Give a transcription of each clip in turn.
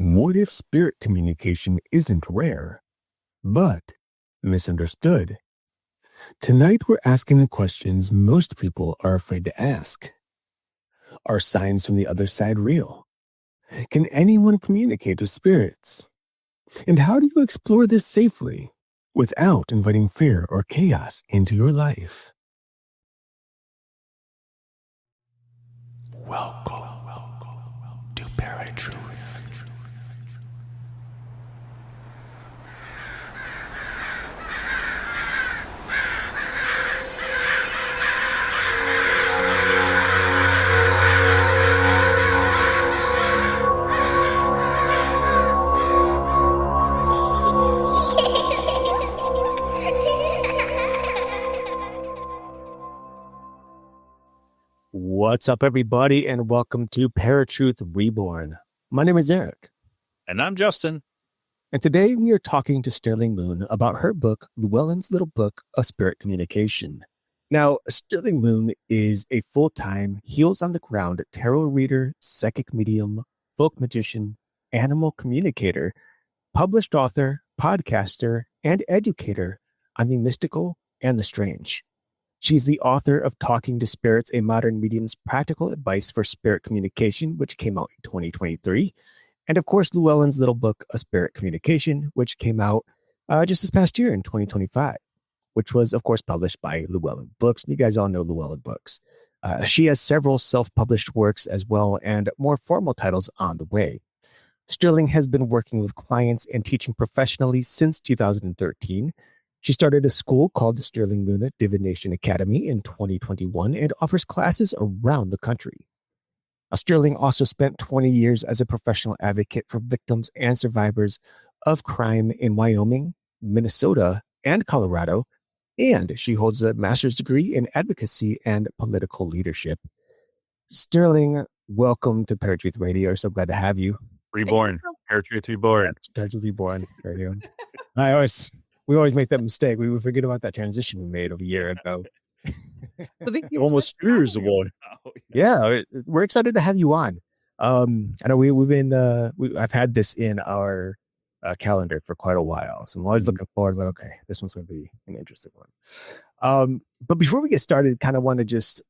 What if spirit communication isn't rare, but misunderstood? Tonight, we're asking the questions most people are afraid to ask. Are signs from the other side real? Can anyone communicate with spirits? And how do you explore this safely without inviting fear or chaos into your life? Welcome to ParaTruth. What's up, everybody, and welcome to ParaTruth Reborn. My name is Eric. And I'm Justin. And today we are talking to Sterling Moon about her book, Llewellyn's Little Book of Spirit Communication. Now, Sterling Moon is a full-time, heels-on-the-ground tarot reader, psychic medium, folk magician, animal communicator, published author, podcaster, and educator on the mystical and the strange. She's the author of Talking to Spirits, a Modern Medium's Practical Advice for Spirit Communication, which came out in 2023. And of course, Llewellyn's Little Book of Spirit Communication, which came out just this past year in 2025, which was, of course, published by Llewellyn Books. You guys all know Llewellyn Books. She has several self-published works as well and more formal titles on the way. Sterling has been working with clients and teaching professionally since 2013. She started a school called the Sterling Moon Divination Academy in 2021 and offers classes around the country. Now, Sterling also spent 20 years as a professional advocate for victims and survivors of crime in Wyoming, Minnesota, and Colorado, and she holds a master's degree in advocacy and political leadership. Sterling, welcome to ParaTruth Radio. So glad to have you. Reborn. ParaTruth Reborn. ParaTruth Reborn Radio. We always make that mistake. We would forget about that transition we made over a year ago. Almost 2 years ago. Yeah, we're excited to have you on. I know we've been I've had this in our calendar for quite a while, so I'm always looking forward. But okay, this one's going to be an interesting one. But before we get started, kind of want to just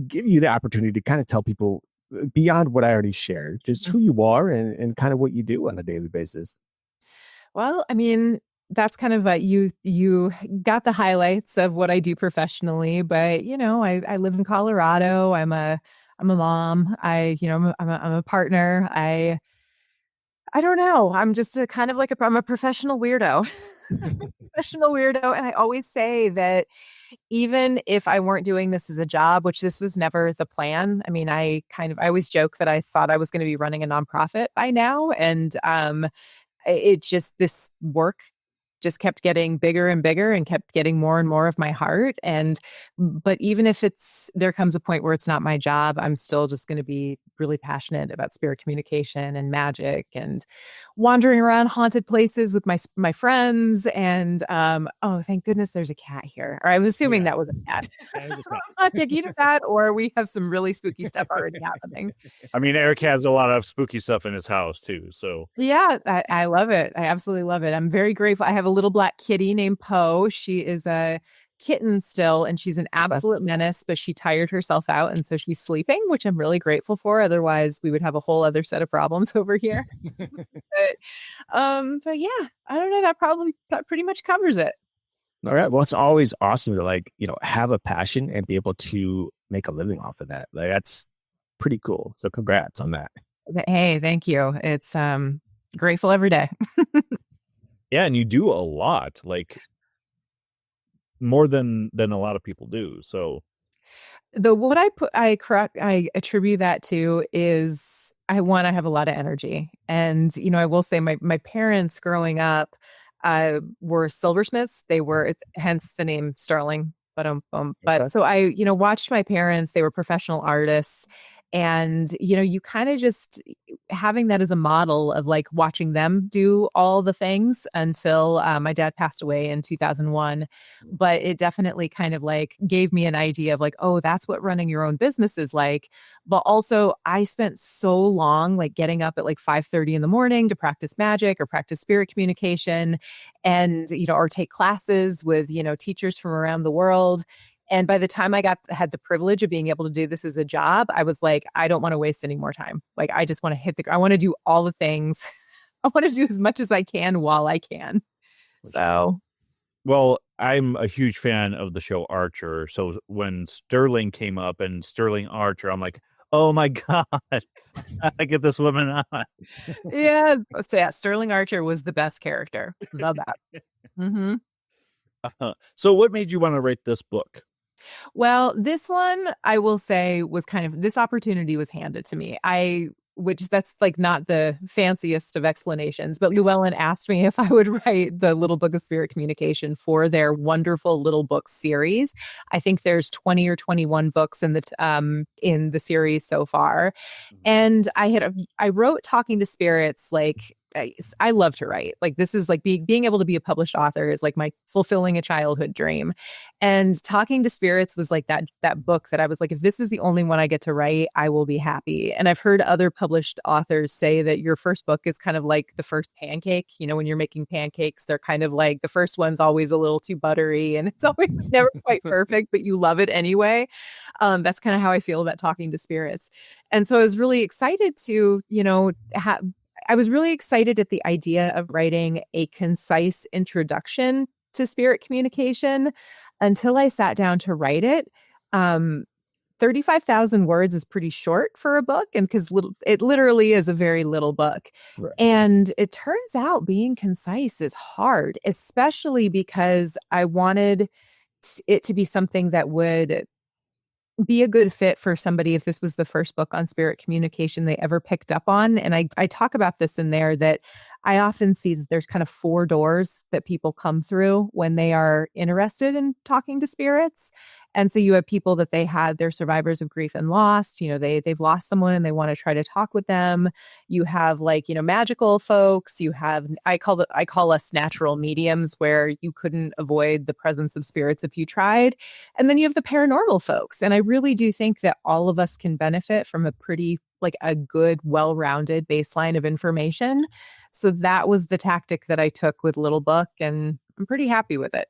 give you the opportunity to kind of tell people beyond what I already shared, just who you are and kind of what you do on a daily basis. Well, I mean, that's kind of you got the highlights of what I do professionally, but I live in Colorado. I'm a mom. I'm a partner. I don't know. I'm just I'm a professional weirdo. Professional weirdo. And I always say that even if I weren't doing this as a job, which this was never the plan. I mean, I always joke that I thought I was going to be running a nonprofit by now. And this work just kept getting bigger and bigger and kept getting more and more of my heart. But even if there comes a point where it's not my job, I'm still just going to be really passionate about spirit communication and magic and wandering around haunted places with my friends. And oh, thank goodness there's a cat here. Or I'm assuming that was a cat. I'm not picking at that, or we have some really spooky stuff already happening. I mean, Eric has a lot of spooky stuff in his house too. So yeah, I love it. I absolutely love it. I'm very grateful. I have a little black kitty named Poe. She is a kitten still, and she's an absolute menace, but she tired herself out, and so she's sleeping, which I'm really grateful for. Otherwise, we would have a whole other set of problems over here. But yeah, I don't know. That pretty much covers it. All right. Well, it's always awesome to have a passion and be able to make a living off of that. That's pretty cool. So congrats on that. Hey, thank you. It's grateful every day. Yeah, and you do a lot, more than a lot of people do. So what I attribute that to is I have a lot of energy. And, I will say my parents growing up were silversmiths. They were, hence the name Sterling. But so I, watched my parents. They were professional artists. And, you kind of just having that as a model of like watching them do all the things until my dad passed away in 2001. But it definitely kind of like gave me an idea of like, oh, that's what running your own business is like. But also I spent so long like getting up at like 5:30 in the morning to practice magic or practice spirit communication and, or take classes with, teachers from around the world. And by the time I had the privilege of being able to do this as a job, I was like, I don't want to waste any more time. Like, I just want to I want to do all the things. I want to do as much as I can while I can. So, Well, I'm a huge fan of the show Archer. So when Sterling came up and Sterling Archer, I'm like, oh my God, I get this woman on. yeah. So, yeah, Sterling Archer was the best character. Love that. Mm-hmm. So what made you want to write this book? Well, this one I will say was kind of this opportunity was handed to me. Which that's like not the fanciest of explanations, but Llewellyn asked me if I would write the Little Book of Spirit Communication for their wonderful Little Book series. I think there's 20 or 21 books in the series so far. And I wrote Talking to Spirits like I love to write. Like this is like being able to be a published author is like my fulfilling a childhood dream. And Talking to Spirits was like that book that I was like, if this is the only one I get to write, I will be happy. And I've heard other published authors say that your first book is kind of like the first pancake. When you're making pancakes, they're kind of like the first one's always a little too buttery and it's always never quite perfect, but you love it anyway. That's kind of how I feel about Talking to Spirits. And so I was really excited to, I was really excited at the idea of writing a concise introduction to spirit communication until I sat down to write it. 35,000 words is pretty short for a book, and because it literally is a very little book. Right. And it turns out being concise is hard, especially because I wanted it to be something that would be a good fit for somebody if this was the first book on spirit communication they ever picked up on. And I talk about this in there that I often see that there's kind of 4 doors that people come through when they are interested in talking to spirits. And so you have people that they're survivors of grief and loss. They've lost someone and they want to try to talk with them. You have like, magical folks. You have, I call us natural mediums where you couldn't avoid the presence of spirits if you tried. And then you have the paranormal folks. And I really do think that all of us can benefit from a good, well-rounded baseline of information. So that was the tactic that I took with Little Book, and I'm pretty happy with it.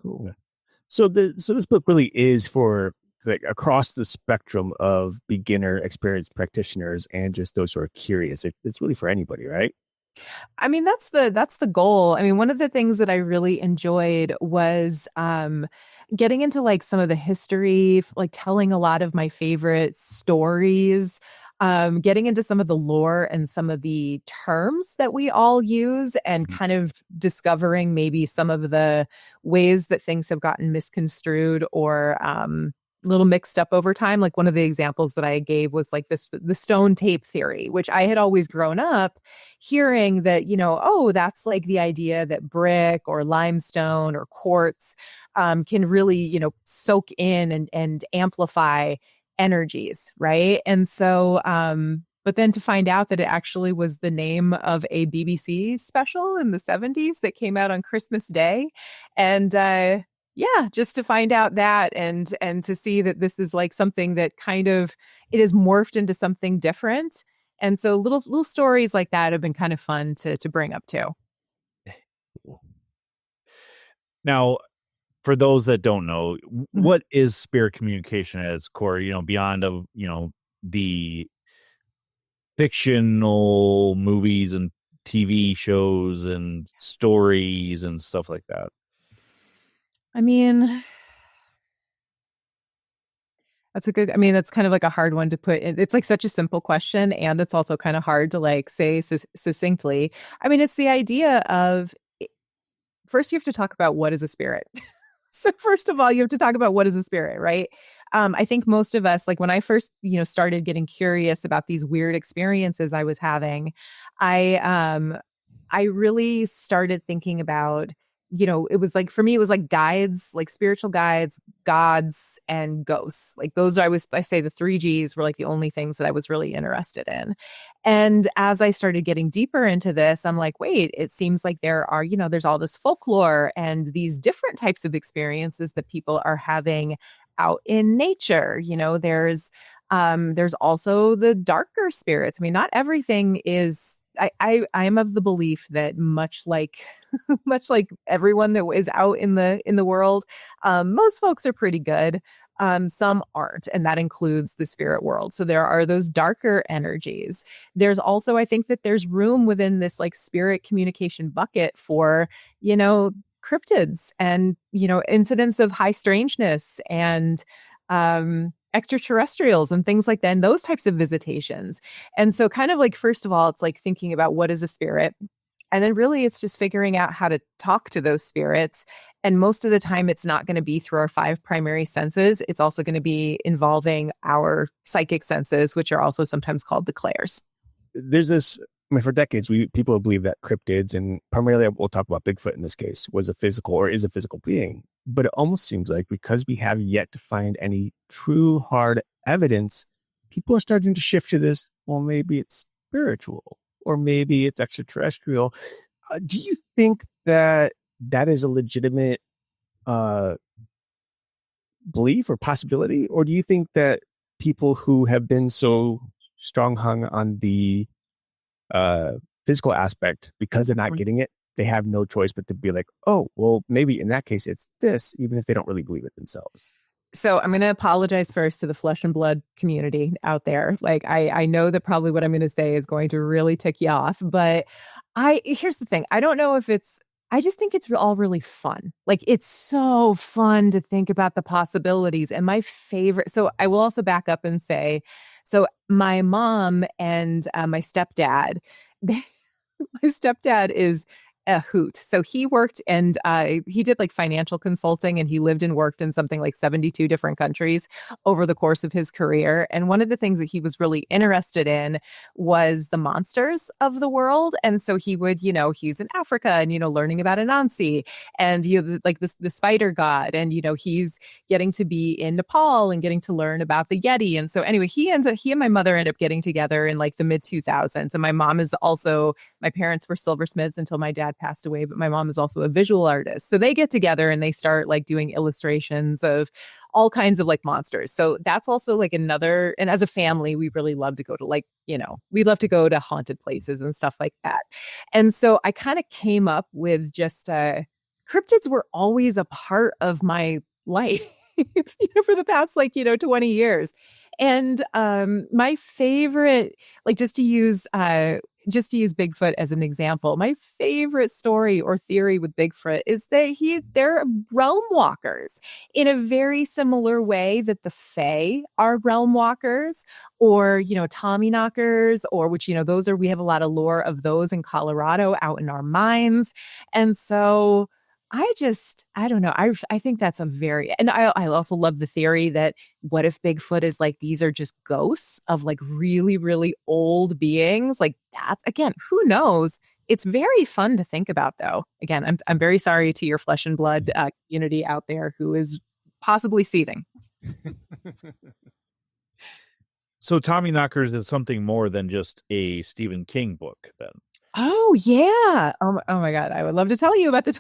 Cool. So this book really is for like across the spectrum of beginner, experienced practitioners, and just those who are curious. It's really for anybody, right? I mean, that's the goal. I mean, one of the things that I really enjoyed was getting into like some of the history, like telling a lot of my favorite stories, getting into some of the lore and some of the terms that we all use, and kind of discovering maybe some of the ways that things have gotten misconstrued or a little mixed up over time. Like one of the examples that I gave was like the stone tape theory, which I had always grown up hearing that, oh, that's like the idea that brick or limestone or quartz can really, soak in and amplify energies, right? And so, but then to find out that it actually was the name of a BBC special in the 70s that came out on Christmas Day. And just to find out that and to see that this is like something that kind of it is morphed into something different. And so little stories like that have been kind of fun to bring up too. Now, for those that don't know, what is spirit communication at its core, beyond of, the fictional movies and TV shows and stories and stuff like that? I mean, that's kind of like a hard one to put in. It's like such a simple question, and it's also kind of hard to like say succinctly. I mean, it's the idea of first you have to talk about what is a spirit. So first of all, you have to talk about what is a spirit, right? I think most of us, like when I first, started getting curious about these weird experiences I was having, I really started thinking about it was like, for me, it was like guides, like spiritual guides, gods, and ghosts. Like those, I say the three G's were like the only things that I was really interested in. And as I started getting deeper into this, I'm like, wait, it seems like there's all this folklore and these different types of experiences that people are having out in nature. There's also the darker spirits. I mean, not everything is. I am of the belief that much like everyone that is out in the world, most folks are pretty good. Some aren't, and that includes the spirit world. So there are those darker energies. There's also, I think that there's room within this like spirit communication bucket for, cryptids and, incidents of high strangeness and, extraterrestrials and things like that, and those types of visitations. And so kind of like, first of all, it's like thinking about what is a spirit. And then really it's just figuring out how to talk to those spirits. And most of the time it's not going to be through our 5 primary senses. It's also going to be involving our psychic senses, which are also sometimes called the clairs. There's this, for decades, people believe that cryptids, and primarily we'll talk about Bigfoot in this case, was a physical or is a physical being. But it almost seems like because we have yet to find any true hard evidence, people are starting to shift to this. Well, maybe it's spiritual or maybe it's extraterrestrial. Do you think that is a legitimate belief or possibility? Or do you think that people who have been so strong hung on the physical aspect, because they're not getting it, they have no choice but to be like, oh, well, maybe in that case it's this, even if they don't really believe it themselves? So I'm going to apologize first to the flesh and blood community out there. Like, I know that probably what I'm going to say is going to really tick you off, but here's the thing. I don't know if I just think it's all really fun. Like, it's so fun to think about the possibilities. And my favorite, so I will also back up and say, so my mom and my stepdad, my stepdad is a hoot. So he worked and he did like financial consulting, and he lived and worked in something like 72 different countries over the course of his career. And one of the things that he was really interested in was the monsters of the world. And so he would, he's in Africa and, learning about Anansi and, like the spider god. And, he's getting to be in Nepal and getting to learn about the Yeti. And so anyway, he and my mother end up getting together in like the mid 2000s. And my parents were silversmiths until my dad passed away, but my mom is also a visual artist. So they get together and they start like doing illustrations of all kinds of like monsters. So that's also like another, and as a family, we really love to go to we love to go to haunted places and stuff like that. And so I kind of came up with just cryptids were always a part of my life. For the past 20 years. And my favorite, just to use Bigfoot as an example, my favorite story or theory with Bigfoot is that they're realm walkers in a very similar way that the Fae are realm walkers, or Tommy knockers, or which we have a lot of lore of those in Colorado out in our mines. And so I don't know. I think that's and I also love the theory that what if Bigfoot is like, these are just ghosts of like really, really old beings? Like, that's, again, who knows? It's very fun to think about, though. Again, I'm very sorry to your flesh and blood community out there who is possibly seething. So Tommy Knockers is something more than just a Stephen King book, then. Oh yeah. Oh my God. I would love to tell you about the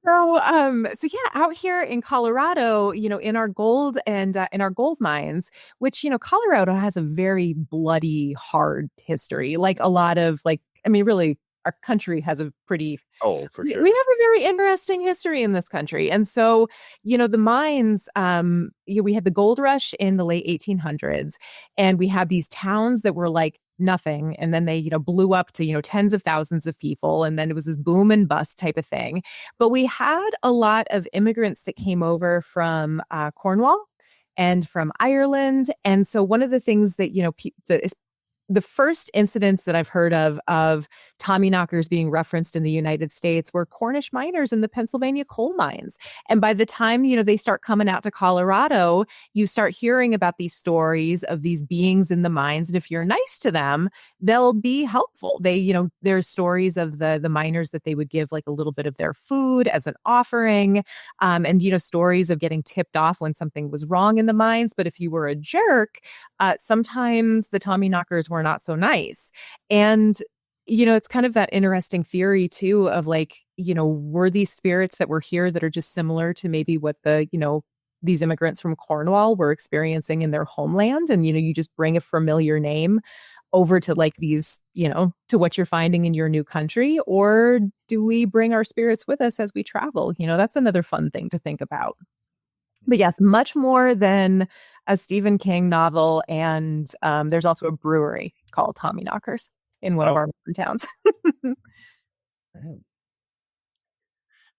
So yeah, out here in Colorado, in our gold and in our gold mines, which, Colorado has a very bloody, hard history. Like a lot of really, our country has a pretty, for sure. We have a very interesting history in this country. And so, the mines, we had the gold rush in the late 1800s, and we had these towns that were like nothing. And then they, blew up to, tens of thousands of people. And then it was this boom and bust type of thing. But we had a lot of immigrants that came over from Cornwall and from Ireland. And so one of the things that, the first incidents that I've heard of Tommyknockers being referenced in the United States were Cornish miners in the Pennsylvania coal mines. And by the time, they start coming out to Colorado, you start hearing about these stories of these beings in the mines. And if you're nice to them, they'll be helpful. There's stories of the miners that they would give like a little bit of their food as an offering. And stories of getting tipped off when something was wrong in the mines. But if you were a jerk, sometimes the Tommyknockers were not so nice. And, it's kind of that interesting theory too of like, were these spirits that were here that are just similar to maybe what these immigrants from Cornwall were experiencing in their homeland. And, you just bring a familiar name over to like these, to what you're finding in your new country, or do we bring our spirits with us as we travel? That's another fun thing to think about. But yes, much more than a Stephen King novel. And there's also a brewery called Tommyknockers in one of our towns.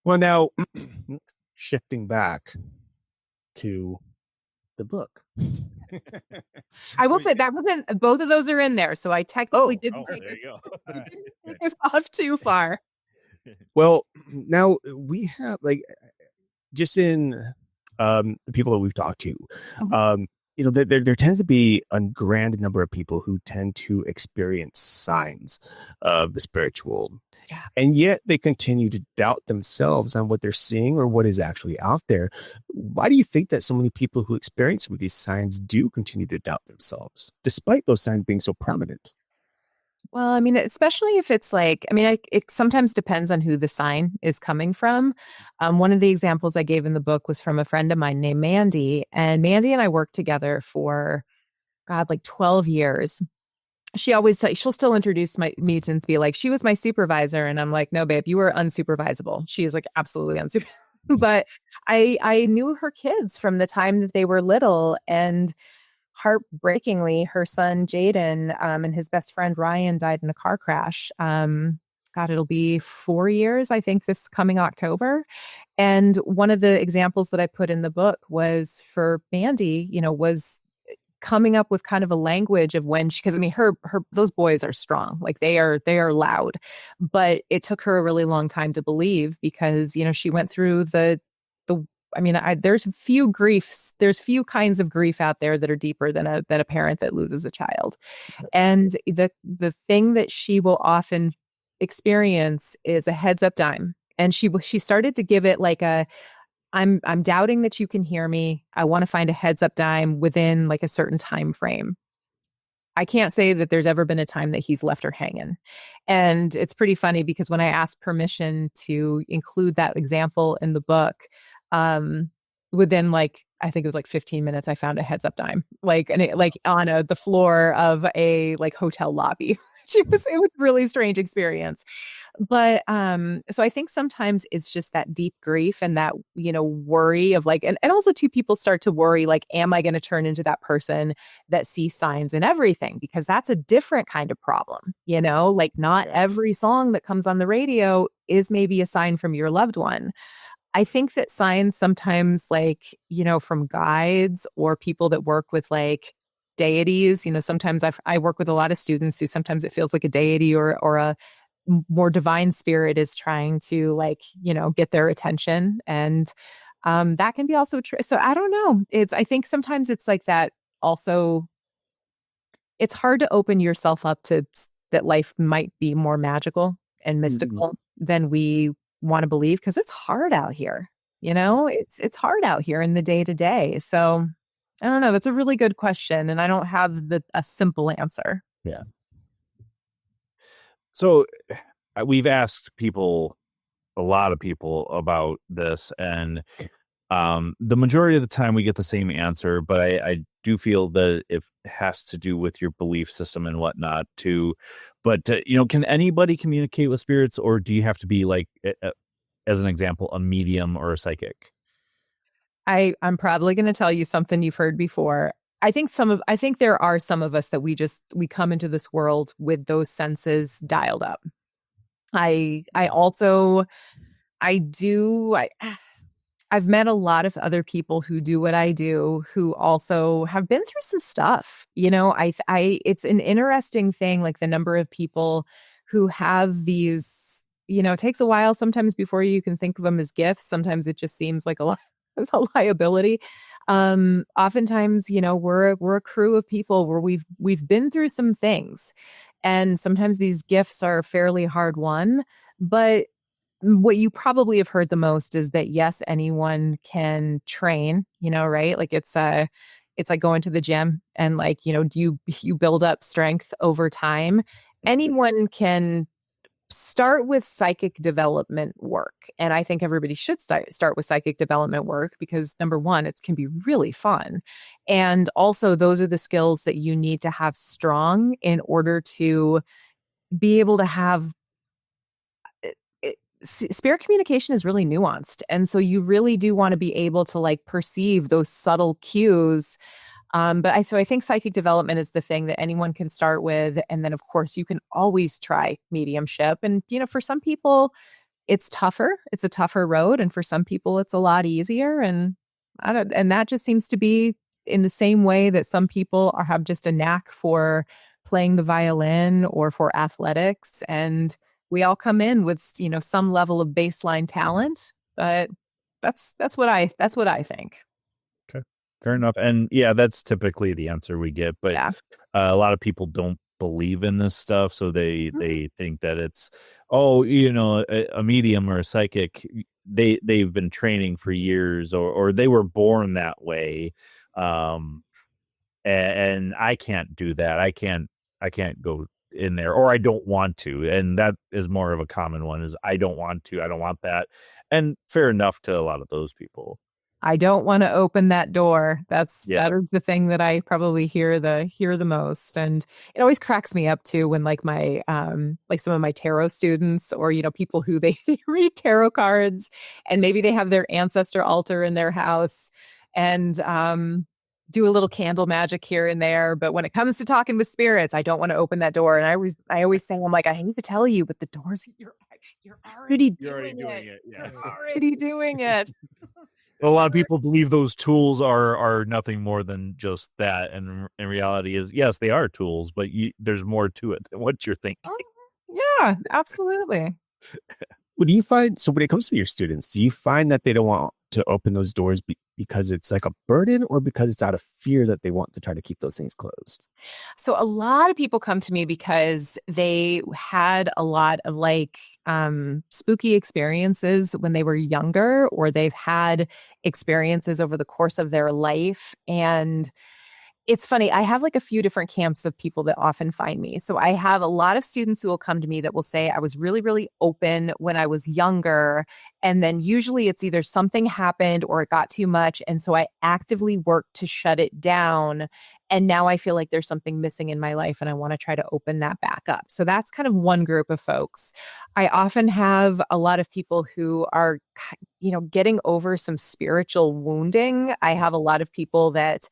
Well, now shifting back to the book. I will say that both of those are in there. So I technically didn't take it off too far. Well, now we have just in the people that we've talked to, there tends to be a grand number of people who tend to experience signs of the spiritual. Yeah. And yet they continue to doubt themselves on what they're seeing or what is actually out there. Why do you think that so many people who experience with these signs do continue to doubt themselves, despite those signs being so prominent? Well, I mean, especially if it's it sometimes depends on who the sign is coming from. One of the examples I gave in the book was from a friend of mine named Mandy. And Mandy and I worked together for, 12 years. She'll still introduce me to be like, she was my supervisor. And I'm like, no, babe, you were unsupervisable. She's like, absolutely unsupervisable. But I knew her kids from the time that they were little. And heartbreakingly, her son Jaden and his best friend Ryan died in a car crash. It'll be 4 years, I think, this coming October. And one of the examples that I put in the book was for Mandy, was coming up with kind of a language of when because her those boys are strong, like they are loud, but it took her a really long time to believe because she went through there's few kinds of grief out there that are deeper than a parent that loses a child. And the thing that she will often experience is a heads up dime. And she started to give it like I'm doubting that you can hear me. I want to find a heads up dime within like a certain time frame. I can't say that there's ever been a time that he's left her hanging. And it's pretty funny because when I asked permission to include that example in the book, within I think it was 15 minutes, I found a heads up dime, on the floor of a hotel lobby. It was a really strange experience. But so I think sometimes it's just that deep grief and that, worry of and also too, people start to worry, am I going to turn into that person that sees signs in everything? Because that's a different kind of problem, not every song that comes on the radio is maybe a sign from your loved one. I think that signs sometimes from guides or people that work with deities, sometimes I work with a lot of students who sometimes it feels like a deity or a more divine spirit is trying to get their attention. And that can be also true. So I don't know. I think sometimes it's like that also. It's hard to open yourself up to that life might be more magical and mystical than we want to believe because it's hard out here. It's hard out here in the day to day. So I don't know. That's a really good question. And I don't have a simple answer. Yeah. So we've asked a lot of people about this, and the majority of the time we get the same answer, but I do feel that it has to do with your belief system and whatnot too. But, can anybody communicate with spirits, or do you have to be as an example, a medium or a psychic? I'm probably going to tell you something you've heard before. I think there are some of us that we come into this world with those senses dialed up. I I've met a lot of other people who do what I do, who also have been through some stuff. It's an interesting thing, like the number of people who have these, it takes a while sometimes before you can think of them as gifts. Sometimes it just seems like it's a liability. Oftentimes, we're a crew of people where we've been through some things, and sometimes these gifts are fairly hard won. But what you probably have heard the most is that yes, anyone can train, right? Like it's like going to the gym, and like, you build up strength over time. Anyone can start with psychic development work. And I think everybody should start with psychic development work because number one, it can be really fun. And also those are the skills that you need to have strong in order to be able to have spirit communication is really nuanced. And so you really do want to be able to like perceive those subtle cues. So I think psychic development is the thing that anyone can start with. And then of course you can always try mediumship. And, for some people it's tougher. It's a tougher road. And for some people it's a lot easier. And that just seems to be in the same way that some people have just a knack for playing the violin or for athletics. And we all come in with, some level of baseline talent, but that's what I think. Okay, fair enough. And yeah, that's typically the answer we get. But Yeah. A lot of people don't believe in this stuff, so they think that it's a medium or a psychic. They've been training for years, or they were born that way. And I can't do that. I can't go in there, or I don't want to. And that is more of a common one, is I don't want to, I don't want that. And fair enough to a lot of those people. I don't want to open that door. That is the thing that I probably hear the most. And it always cracks me up too when like my like some of my tarot students, or people who they read tarot cards, and maybe they have their ancestor altar in their house and do a little candle magic here and there. But when it comes to talking with spirits, I don't want to open that door. And I always say, I'm like, I hate to tell you, but the doors, you're already doing it. Yeah. You're already doing it. A lot of people believe those tools are nothing more than just that. And in reality is, yes, they are tools, but there's more to it than what you're thinking. Yeah, absolutely. What do you find? So when it comes to your students, do you find that they don't want to open those doors because it's like a burden, or because it's out of fear that they want to try to keep those things closed? So a lot of people come to me because they had a lot of like spooky experiences when they were younger, or they've had experiences over the course of their life. And it's funny, I have like a few different camps of people that often find me. So I have a lot of students who will come to me that will say, I was really, really open when I was younger. And then usually it's either something happened or it got too much. And so I actively worked to shut it down. And now I feel like there's something missing in my life and I want to try to open that back up. So that's kind of one group of folks. I often have a lot of people who are, getting over some spiritual wounding. I have a lot of people that,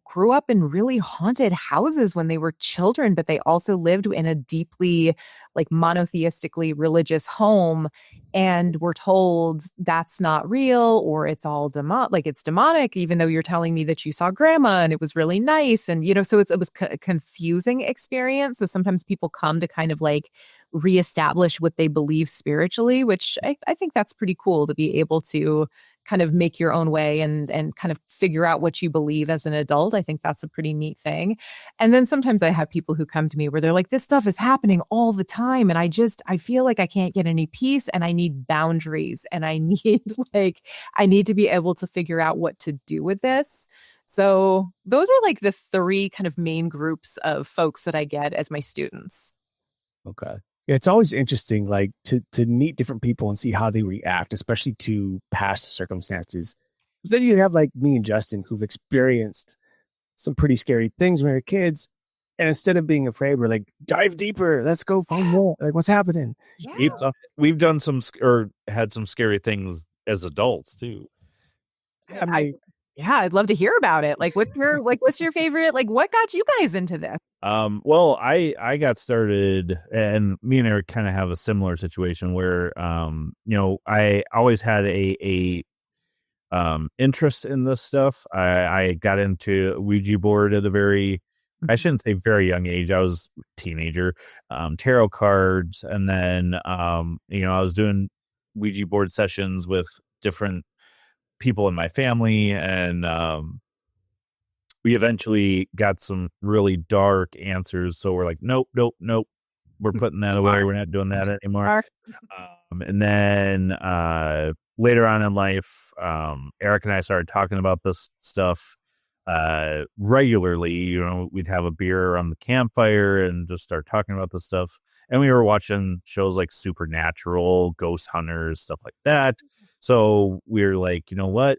grew up in really haunted houses when they were children, but they also lived in a deeply like monotheistically religious home and were told that's not real, or it's all it's demonic, even though you're telling me that you saw grandma and it was really nice. And, so it was a confusing experience. So sometimes people come to kind of like reestablish what they believe spiritually, which I think that's pretty cool to be able to kind of make your own way and kind of figure out what you believe as an adult. I think that's a pretty neat thing. And then sometimes I have people who come to me where they're like, this stuff is happening all the time. And I feel like I can't get any peace, and I need boundaries, and I need to be able to figure out what to do with this. So those are like the three kind of main groups of folks that I get as my students. Okay. Yeah, it's always interesting, like to meet different people and see how they react, especially to past circumstances. Because then you have like me and Justin, who've experienced some pretty scary things when we were kids, and instead of being afraid, we're like, dive deeper. Let's go find more. Like, what's happening? Yeah. We've done had some scary things as adults too. I mean, Yeah, I'd love to hear about it. Like, what's your favorite? Like, what got you guys into this? Well, I got started, and me and Eric kind of have a similar situation where, I always had a interest in this stuff. I got into Ouija board at I shouldn't say very young age. I was a teenager, tarot cards. And then, I was doing Ouija board sessions with different people in my family. And, we eventually got some really dark answers. So we're like, nope, nope, nope. We're putting that away. We're not doing that anymore. And then later on in life, Eric and I started talking about this stuff regularly. We'd have a beer around the campfire and just start talking about this stuff. And we were watching shows like Supernatural, Ghost Hunters, stuff like that. So we were like, you know what?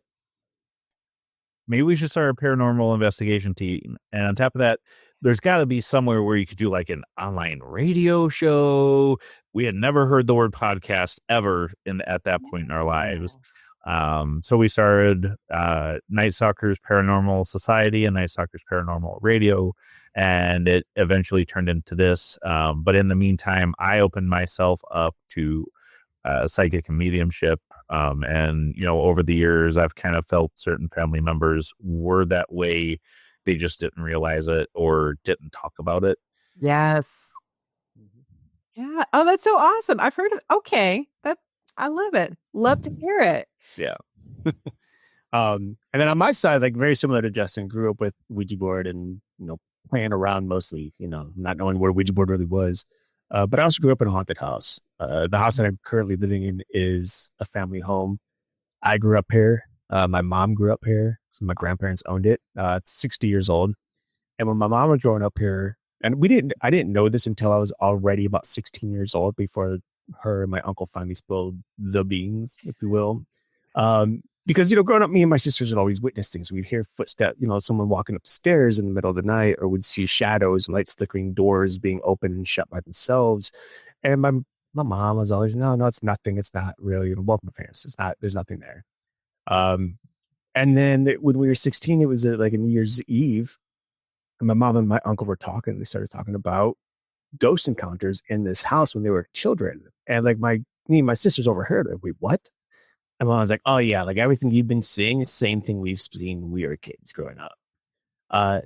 Maybe we should start a paranormal investigation team. And on top of that, there's got to be somewhere where you could do like an online radio show. We had never heard the word podcast ever at that point in our lives. So we started Night Stalkers Paranormal Society and Night Stalkers Paranormal Radio, and it eventually turned into this. But in the meantime, I opened myself up to psychic and mediumship. And, over the years, I've kind of felt certain family members were that way. They just didn't realize it or didn't talk about it. Yes. Yeah. Oh, that's so awesome. I've heard of, okay. I love it. Love to hear it. Yeah. And then on my side, like very similar to Justin, grew up with Ouija board and, playing around mostly, not knowing where Ouija board really was. But I also grew up in a haunted house. The house that I'm currently living in is a family home. I grew up here. My mom grew up here. So my grandparents owned it. It's 60 years old. And when my mom was growing up here, and I didn't know this until I was already about 16 years old before her and my uncle finally spilled the beans, if you will. Because, growing up, me and my sisters would always witness things. We'd hear footsteps, someone walking up the stairs in the middle of the night, or we'd see shadows, lights flickering, doors being opened and shut by themselves. And my mom was always, no, it's nothing. It's not really, welcome to parents. There's nothing there. And then when we were 16, it was like a New Year's Eve. And my mom and my uncle were talking. They started talking about ghost encounters in this house when they were children. And like me and my sisters overheard it. Wait, what? And I was like, oh yeah, like everything you've been seeing is the same thing we've seen when we were kids growing up.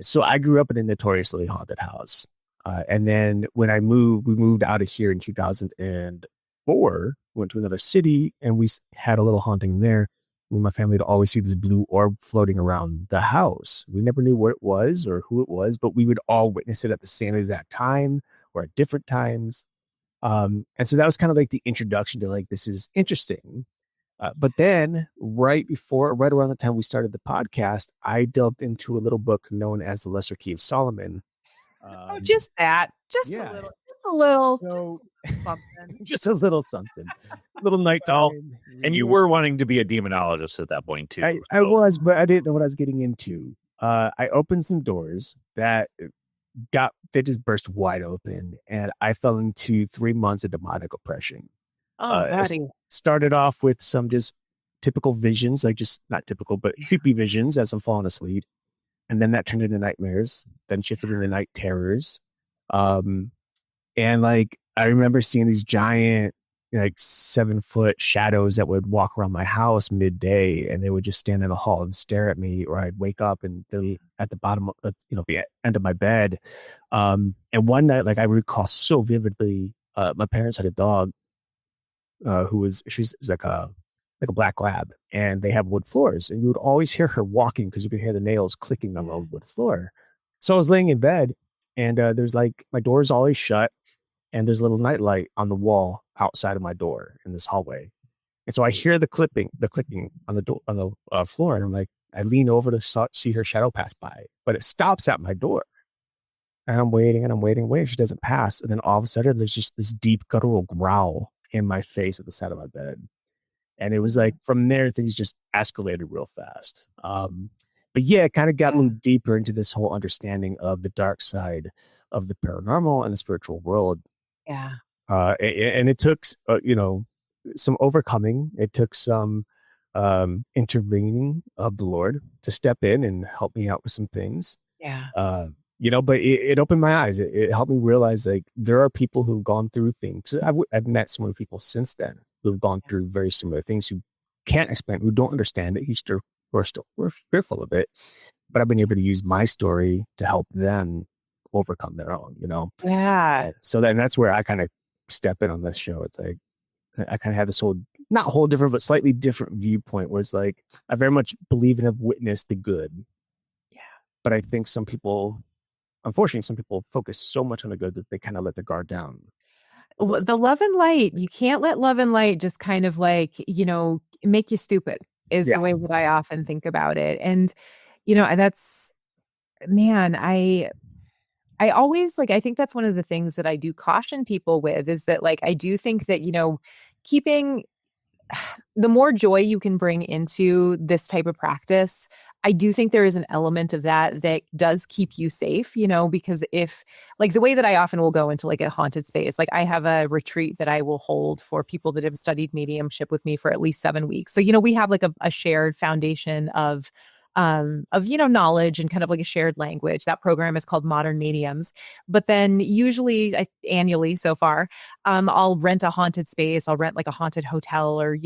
So I grew up in a notoriously haunted house. And then when we moved out of here in 2004, went to another city, and we had a little haunting there. My family would always see this blue orb floating around the house. We never knew what it was or who it was, but we would all witness it at the same exact time or at different times. And so that was kind of like the introduction to like, this is interesting. But then right around the time we started the podcast, I delved into a little book known as The Lesser Key of Solomon. Just that. Just a little something. Just a little something. A little nighttime. And you were wanting to be a demonologist at that point too. I was, but I didn't know what I was getting into. I opened some doors that they just burst wide open, and I fell into 3 months of demonic oppression. Started off with some just typical visions, like just not typical, but creepy visions as I'm falling asleep. And then that turned into nightmares, then shifted into night terrors. And like, I remember seeing these giant, like 7-foot shadows that would walk around my house midday, and they would just stand in the hall and stare at me, or I'd wake up and they're at the bottom of, the end of my bed. And one night, like I recall so vividly, my parents had a dog, she's like a black lab, and they have wood floors, and you would always hear her walking because you could hear the nails clicking on the wood floor. So I was laying in bed, and there's like, my door's always shut, and there's a little night light on the wall outside of my door in this hallway. And so I hear the clicking on the door, on the floor, and I'm like, I lean over to see her shadow pass by, but it stops at my door. And I'm waiting. She doesn't pass. And then all of a sudden, there's just this deep guttural growl in my face at the side of my bed. And it was like, from there, things just escalated real fast. But yeah, it kind of got a little deeper into this whole understanding of the dark side of the paranormal and the spiritual world. Yeah. And it took, some overcoming. It took some intervening of the Lord to step in and help me out with some things. Yeah. But it opened my eyes. It helped me realize like there are people who've gone through things. I've met so many people since then who've gone through very similar things, who can't explain, who don't understand it, who are still fearful of it. But I've been able to use my story to help them overcome their own, Yeah. So that's where I kind of step in on this show. It's like I kind of have this not whole different, but slightly different viewpoint where it's like I very much believe and have witnessed the good. Yeah. But I think unfortunately, some people focus so much on the good that they kind of let the guard down. The love and light, you can't let love and light just kind of like, make you stupid is the way that I often think about it. And, that's, man, I always I think that's one of the things that I do caution people with is that I do think that, keeping the more joy you can bring into this type of practice, I do think there is an element of that does keep you safe, because if the way that I often will go into a haunted space, I have a retreat that I will hold for people that have studied mediumship with me for at least 7 weeks. So, we have a shared foundation of knowledge and kind of a shared language. That program is called Modern Mediums. But then usually annually so far, I'll rent a haunted space. I'll rent a haunted hotel or,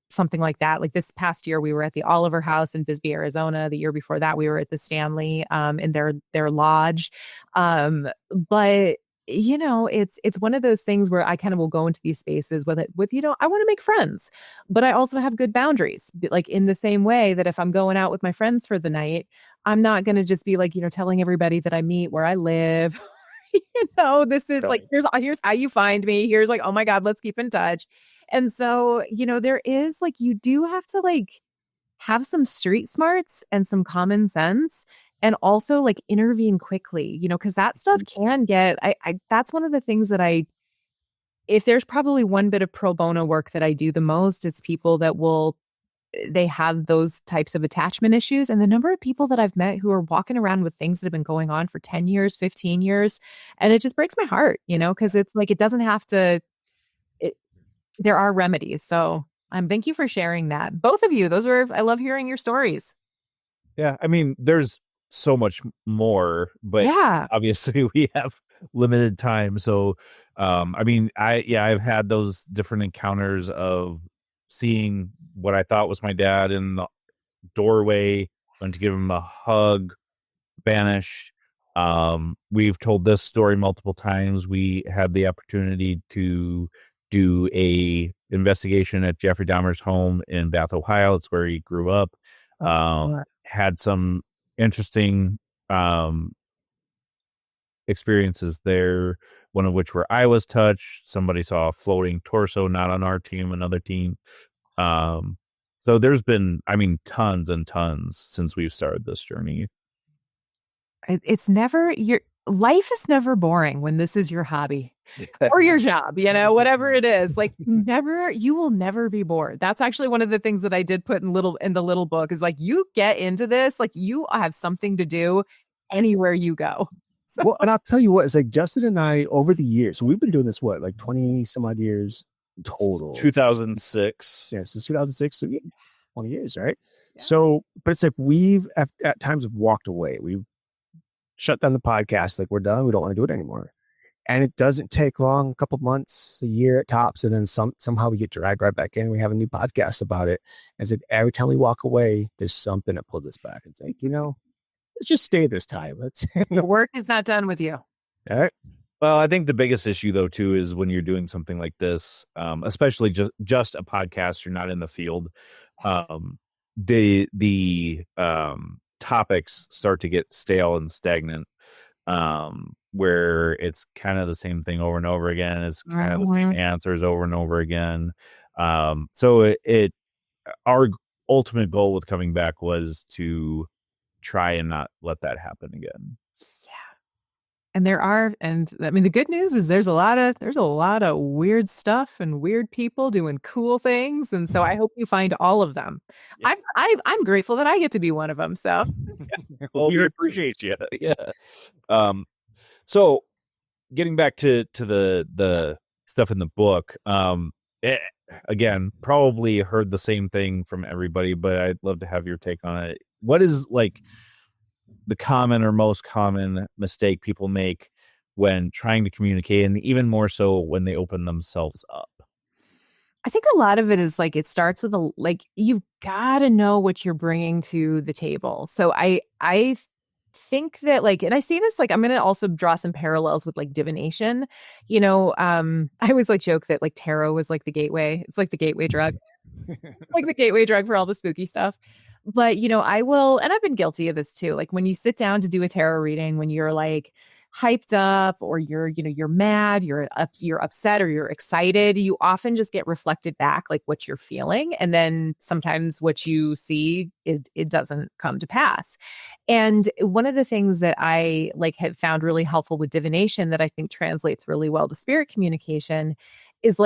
something like that. This past year, we were at the Oliver House in Bisbee, Arizona. The year before that, we were at the Stanley in their lodge. But it's one of those things where I kind of will go into these spaces with I want to make friends, but I also have good boundaries. In the same way that if I'm going out with my friends for the night, I'm not going to just be telling everybody that I meet where I live. This is here's how you find me. Here's oh my God, let's keep in touch. And so, there is you do have to have some street smarts and some common sense and also intervene quickly, because that stuff can get, that's one of the things that if there's probably one bit of pro bono work that I do the most, it's people that they have those types of attachment issues. And the number of people that I've met who are walking around with things that have been going on for 10 years, 15 years. And it just breaks my heart, because it's it doesn't have to, there are remedies. So thank you for sharing that. Both of you, I love hearing your stories. Yeah. I mean, there's so much more, but obviously we have limited time. So, I've had those different encounters of seeing what I thought was my dad in the doorway, went to give him a hug, vanished. We've told this story multiple times. We had the opportunity to do a investigation at Jeffrey Dahmer's home in Bath, Ohio. It's where he grew up. Had some interesting experiences there, one of which where I was touched. Somebody saw a floating torso, not on our team, another team. So there's been, tons and tons since we've started this journey. It's never, your life is never boring when this is your hobby or your job, whatever it is. You will never be bored. That's actually one of the things that I did put in the little book is you get into this, you have something to do anywhere you go. So. Well, and I'll tell you what, it's Justin and I over the years, we've been doing this, 20 some odd years total. 2006. Yeah, since 2006. So 20 years, right? Yeah. So, but it's we've at times have walked away. We've shut down the podcast. We're done. We don't want to do it anymore. And it doesn't take long, a couple months, a year at tops. And then somehow we get dragged right back in. We have a new podcast about it. As every time we walk away, there's something that pulls us back. It's let's just stay this time. The work is not done with you. All right. Well, I think the biggest issue though too is when you're doing something like this, especially just a podcast, you're not in the field. The topics start to get stale and stagnant, where it's kind of the same thing over and over again. It's kind of the same answers over and over again. So our ultimate goal with coming back was to try and not let that happen again. And the good news is there's a lot of weird stuff and weird people doing cool things. And so I hope you find all of them. Yeah. I'm grateful that I get to be one of them. So well, we appreciate you. Yeah. So getting back to the stuff in the book, eh, again, probably heard the same thing from everybody, but I'd love to have your take on it. What is like the common or most common mistake people make when trying to communicate, and even more so when they open themselves up? I think a lot of it is like it starts with you've got to know what you're bringing to the table. So I think that and I see this I'm going to also draw some parallels with like divination. I always joke that tarot was like the gateway. It's like the gateway drug, like the gateway drug for all the spooky stuff. But I will, and I've been guilty of this too. Like when you sit down to do a tarot reading, when you're hyped up or you're mad, you're upset or you're excited, you often just get reflected back what you're feeling. And then sometimes what you see, it doesn't come to pass. And one of the things that I have found really helpful with divination that I think translates really well to spirit communication is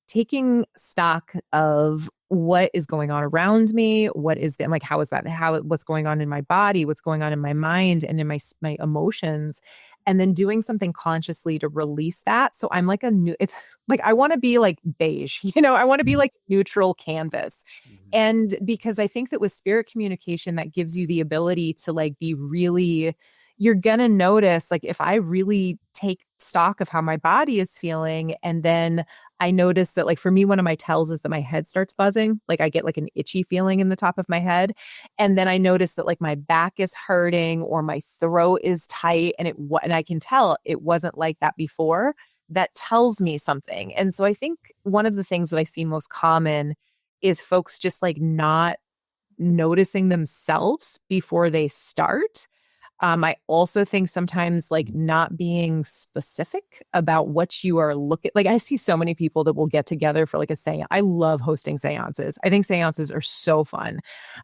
taking stock of what is going on around me, what is how is that, what's going on in my body, what's going on in my mind and in my emotions, and then doing something consciously to release that. So I'm it's I want to be beige, I want to be neutral canvas. And because I think that with spirit communication, that gives you the ability to be really, you're going to notice if I really take stock of how my body is feeling. And then I notice that for me, one of my tells is that my head starts buzzing. I get an itchy feeling in the top of my head. And then I notice that my back is hurting or my throat is tight. And I can tell it wasn't like that before. That tells me something. And so I think one of the things that I see most common is folks just not noticing themselves before they start. I also think sometimes not being specific about what you are looking I see so many people that will get together for a seance. I love hosting seances. I think seances are so fun.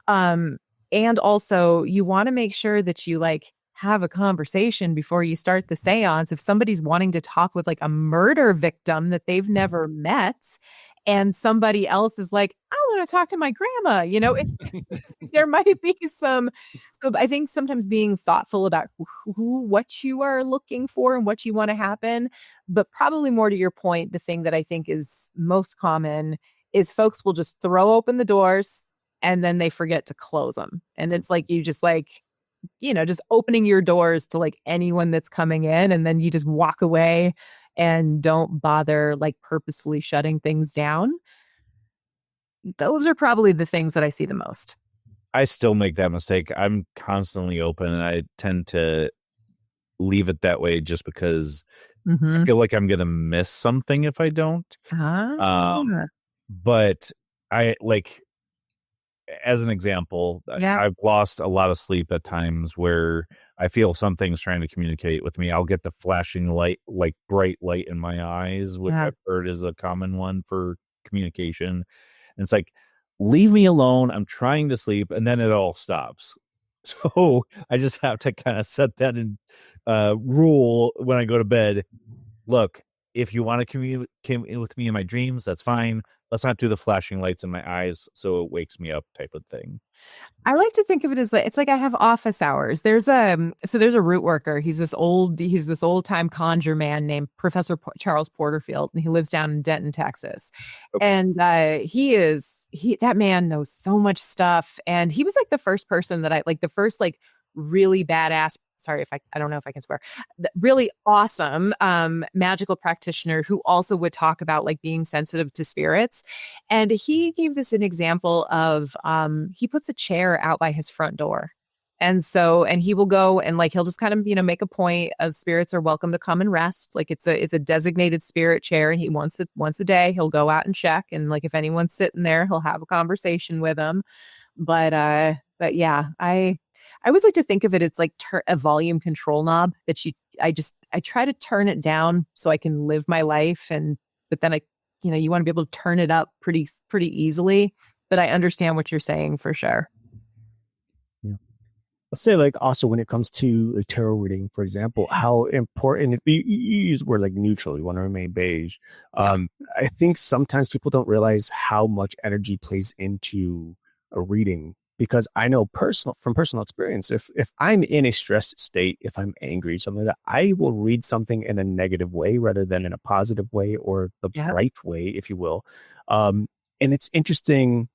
And also you want to make sure that you have a conversation before you start the seance. If somebody's wanting to talk with a murder victim that they've never met, and somebody else is I want to talk to my grandma, there might be some. So I think sometimes being thoughtful about what you are looking for and what you want to happen, but probably more to your point, the thing that I think is most common is folks will just throw open the doors and then they forget to close them. And it's you just just opening your doors to anyone that's coming in, and then you just walk away and don't bother purposefully shutting things down. Those are probably the things that I see the most. I still make that mistake. I'm constantly open, and I tend to leave it that way just because I feel like I'm going to miss something if I don't. But I as an example, I've lost a lot of sleep at times where I feel something's trying to communicate with me. I'll get the flashing light, bright light in my eyes, which I've heard is a common one for communication. And it's leave me alone. I'm trying to sleep. And then it all stops. So I just have to kind of set that in rule when I go to bed. Look, if you want to communicate with me in my dreams, that's fine. Let's not do the flashing lights in my eyes so it wakes me up type of thing. I like to think of it as it's I have office hours. There's a root worker. He's this old time conjure man named Professor Charles Porterfield, and he lives down in Denton, Texas. Okay. And that man knows so much stuff. And he was the first person that the first really badass, sorry if I don't know if I can swear, really awesome magical practitioner who also would talk about being sensitive to spirits. And he gave this an example of he puts a chair out by his front door. And he will go and he'll just kind of, make a point of spirits are welcome to come and rest. It's a designated spirit chair. And he once a day, he'll go out and check. And if anyone's sitting there, he'll have a conversation with them. But yeah, I always like to think of it as a volume control knob that I try to turn it down so I can live my life. But then you want to be able to turn it up pretty easily. But I understand what you're saying for sure. Yeah. Let's say also when it comes to a tarot reading, for example, how important, if you use the word neutral, you want to remain beige. I think sometimes people don't realize how much energy plays into a reading, because I know from personal experience, if I'm in a stressed state, if I'm angry, something like that, I will read something in a negative way rather than in a positive way or the Yeah. bright way, if you will. And it's interesting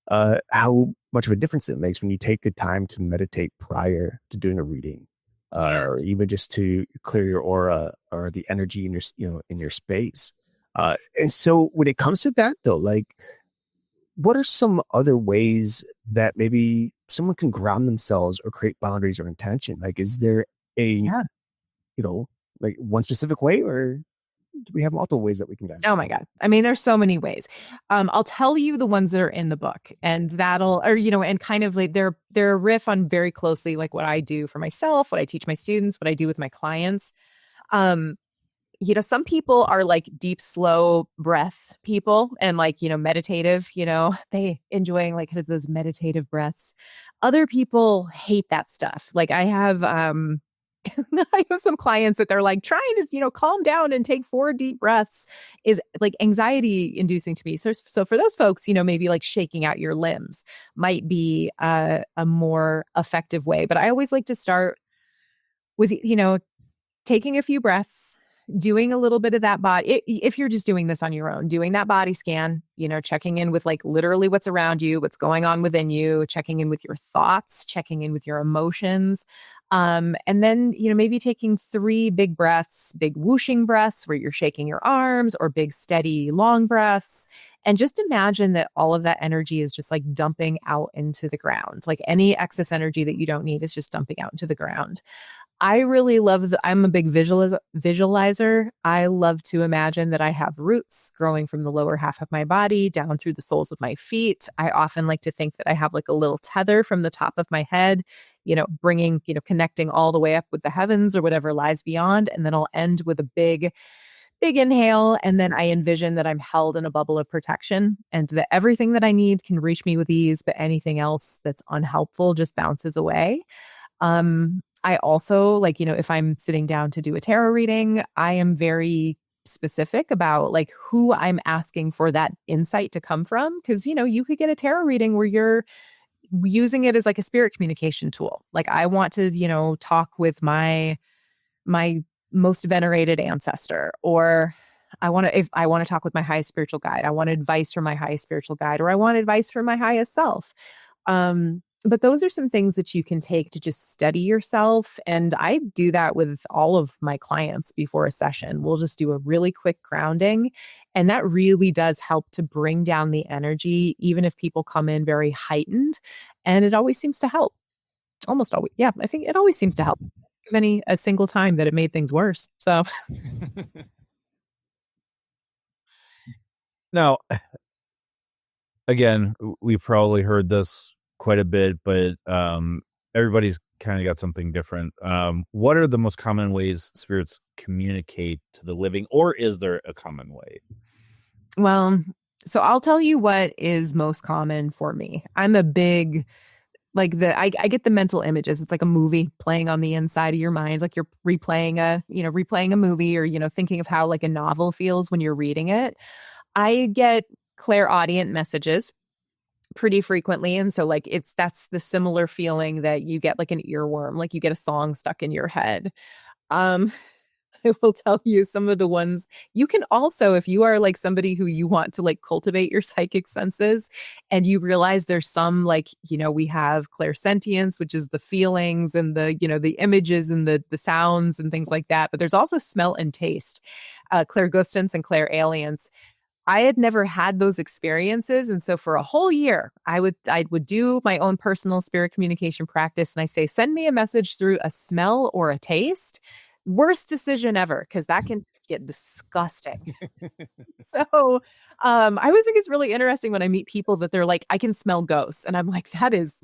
how much of a difference it makes when you take the time to meditate prior to doing a reading, or even just to clear your aura or the energy in in your space. And so when it comes to that though, like, what are some other ways that maybe someone can ground themselves or create boundaries or intention? Like, is there a, like one specific way, or do we have multiple ways that we can guide? Oh my God. I mean, there's so many ways. I'll tell you the ones that are in the book, and and kind of like they're a riff on very closely like what I do for myself, what I teach my students, what I do with my clients. Some people are like deep, slow breath people and like, meditative, they enjoying like those meditative breaths. Other people hate that stuff. Like I have, I have some clients that they're like trying to, calm down and take 4 deep breaths is like anxiety inducing to me. So for those folks, maybe like shaking out your limbs might be a more effective way. But I always like to start with, taking a few breaths, doing a little bit of that body. If you're just doing this on your own, doing that body scan, checking in with like literally what's around you, what's going on within you, checking in with your thoughts, checking in with your emotions. And then, maybe taking 3 big breaths, big whooshing breaths where you're shaking your arms, or big, steady, long breaths. And just imagine that all of that energy is just like dumping out into the ground. Like any excess energy that you don't need is just dumping out into the ground. I really love I'm a big visualizer. I love to imagine that I have roots growing from the lower half of my body down through the soles of my feet. I often like to think that I have like a little tether from the top of my head, connecting all the way up with the heavens or whatever lies beyond. And then I'll end with a big inhale. And then I envision that I'm held in a bubble of protection and that everything that I need can reach me with ease, but anything else that's unhelpful just bounces away. I also like, if I'm sitting down to do a tarot reading, I am very specific about like who I'm asking for that insight to come from. Cause you could get a tarot reading where you're using it as like a spirit communication tool. Like I want to, talk with my most venerated ancestor, or if I want to talk with my highest spiritual guide, I want advice from my highest spiritual guide, or I want advice from my highest self. But those are some things that you can take to just steady yourself. And I do that with all of my clients before a session. We'll just do a really quick grounding. And that really does help to bring down the energy, even if people come in very heightened. And it always seems to help. Almost always. Yeah, I think it always seems to help. A single time that it made things worse. So Now, again, we've probably heard this quite a bit, but everybody's kind of got something different. What are the most common ways spirits communicate to the living, or is there a common way? Well, so I'll tell you what is most common for me. I'm a big I get the mental images. It's like a movie playing on the inside of your mind. It's like you're replaying a movie, or, thinking of how like a novel feels when you're reading it. I get clairaudient messages pretty frequently. And so like that's the similar feeling that you get like an earworm, like you get a song stuck in your head. I will tell you some of the ones you can also, if you are like somebody who you want to like cultivate your psychic senses and you realize there's some like, we have clairsentience, which is the feelings and the, the images and the sounds and things like that. But there's also smell and taste, clairgustance and clairalience. I had never had those experiences. And so for a whole year, I would do my own personal spirit communication practice. And I say, send me a message through a smell or a taste. Worst decision ever, because that can get disgusting. So I always think it's really interesting when I meet people that they're like, I can smell ghosts. And I'm like, sounds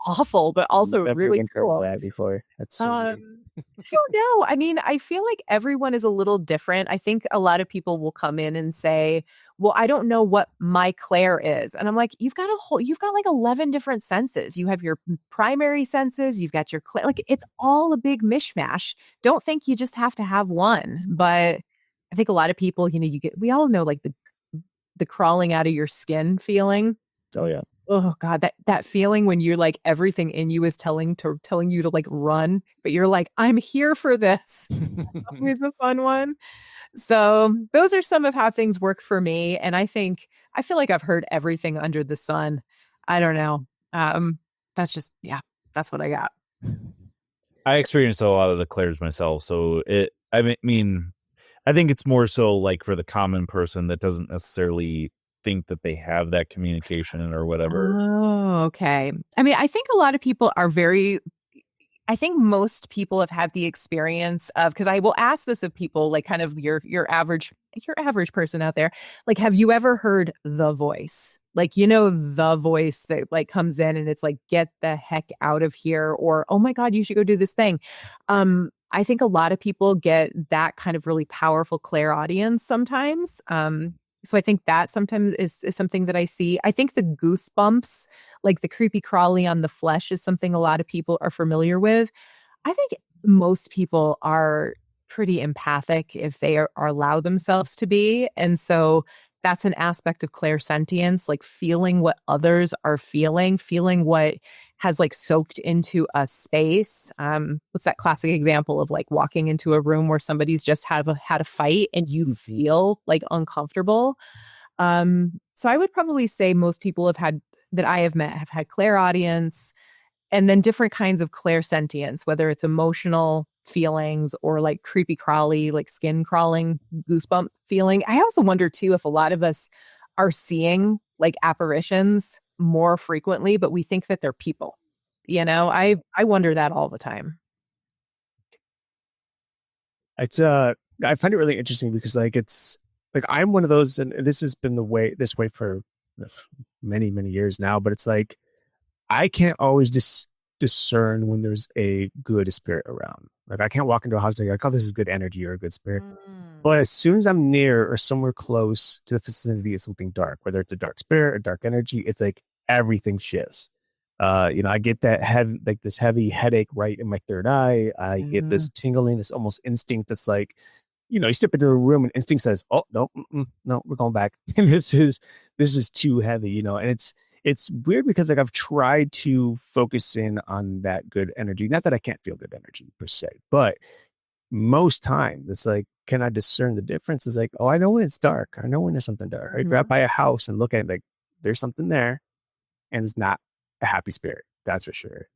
awful, but also really cool. That before. That's so weird. I don't know. I mean, I feel like everyone is a little different. I think a lot of people will come in and say, well, I don't know what my clair is. And I'm like, you've got like 11 different senses. You have your primary senses, you've got your clair, like it's all a big mishmash. Don't think you just have to have one. But I think a lot of people, we all know like the crawling out of your skin feeling. Oh yeah. Oh God, that feeling when you're like everything in you is telling you to like run, but you're like, I'm here for this. Always the fun one. So those are some of how things work for me. And I feel like I've heard everything under the sun. I don't know. That's just, yeah, that's what I got. I experienced a lot of the clairs myself, so mean, I think it's more so like for the common person that doesn't necessarily think that they have that communication or whatever. Oh, okay. I mean, I think a lot of people are I think most people have had the experience of, because I will ask this of people, like kind of your average person out there, like, have you ever heard the voice? Like, the voice that like comes in and it's like, get the heck out of here, or oh my God, you should go do this thing. I think a lot of people get that kind of really powerful clairaudience sometimes. So I think that sometimes is something that I see. I think the goosebumps, like the creepy crawly on the flesh, is something a lot of people are familiar with. I think most people are pretty empathic if they are allow themselves to be. And so that's an aspect of clairsentience, like feeling what others are feeling what has like soaked into a space. What's that classic example of like walking into a room where somebody's just had a fight and you feel like uncomfortable? So I would probably say most people that I have met have had clairaudience, and then different kinds of clairsentience, whether it's emotional feelings or like creepy crawly, like skin crawling, goosebump feeling. I also wonder too if a lot of us are seeing like apparitions more frequently, but we think that they're people. I wonder that all the time. It's I find it really interesting because like it's like I'm one of those, and this has been this way for many many years now. But it's like I can't always discern when there's a good spirit around. Like I can't walk into a house and be like, oh, this is good energy or a good spirit. But as soon as I'm near or somewhere close to the vicinity of something dark, whether it's a dark spirit or dark energy, it's like everything shifts. I get that like this heavy headache right in my third eye. I get this tingling, this almost instinct that's like, you step into a room and instinct says, "Oh no, no, we're going back." And this is too heavy, and it's weird because like I've tried to focus in on that good energy. Not that I can't feel good energy per se, but most time it's like, can I discern the difference? It's like, oh, I know when it's dark. I know when there's something dark. I grab by a house and look at it like there's something there, and it's not a happy spirit. That's for sure.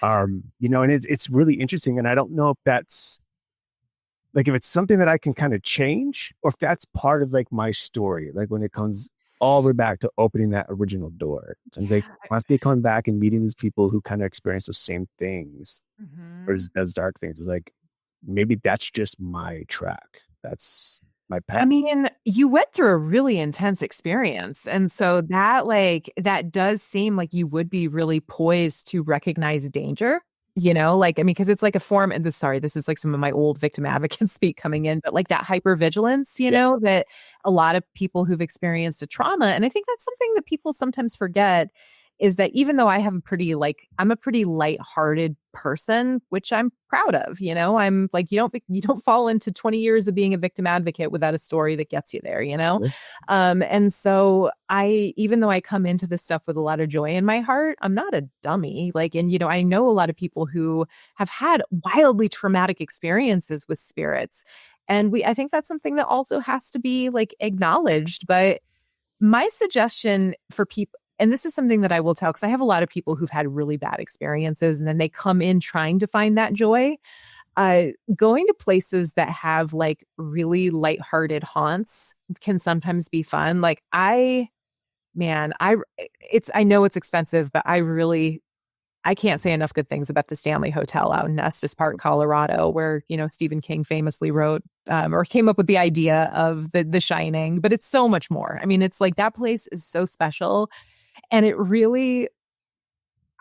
And it's really interesting. And I don't know if that's like, if it's something that I can kind of change or if that's part of like my story, like when it comes all the way back to opening that original door. And like constantly coming back and meeting these people who kind of experience those same things or those dark things. It's like, maybe that's just my track. That's my path. I mean, you went through a really intense experience. And so that does seem like you would be really poised to recognize danger, because it's like a form, and this is like some of my old victim advocate speak coming in, but like that hypervigilance, that a lot of people who've experienced a trauma. And I think that's something that people sometimes forget, is that even though I'm a pretty lighthearted person, which I'm proud of, I'm like, you don't fall into 20 years of being a victim advocate without a story that gets you there, And so even though I come into this stuff with a lot of joy in my heart, I'm not a dummy. I know a lot of people who have had wildly traumatic experiences with spirits. And I think that's something that also has to be like acknowledged. But my suggestion for people, and this is something that I will tell, because I have a lot of people who've had really bad experiences and then they come in trying to find that joy. Going to places that have like really lighthearted haunts can sometimes be fun. Like I know it's expensive, but I can't say enough good things about the Stanley Hotel out in Estes Park, Colorado, where, Stephen King famously wrote or came up with the idea of the Shining, but it's so much more. I mean, it's like that place is so special. And it really,